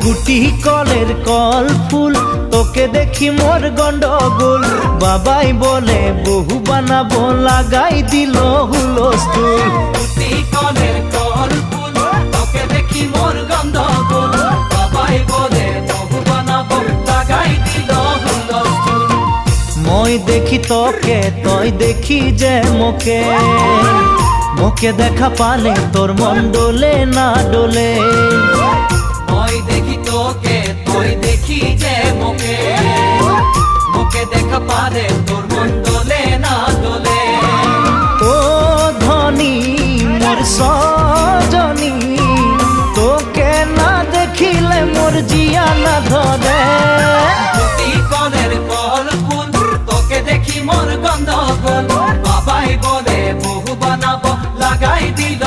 গুটি কলের কল ফুল তোকে দেখি মোর গন্ডগোল বাবাই বলে বহু বানাবো লাগাই দিল হুলস্থুল গুটি কলের কল ফুল তোকে দেখি মোর গন্ডগোল বাবাই বলে বহু বানাবো লাগাই দিল হুলস্থুল মই দেখি তোকে তই দেখি যে মোকে মোকে দেখা পালে তোর মন ডোলে না ডোলে মই দেখি তোকে তুই দেখি যে মোকে মোকে দেখা পারে তোর মন দোলে না দোলে ও ধনী মোর সজনী তোকে না দেখিলে মোর জিয়া না ধরে গুটি কলের কল ফুল তোকে দেখি মোর গন্ডগোল বাবাই বলে বহু বানাবো লাগাই দিল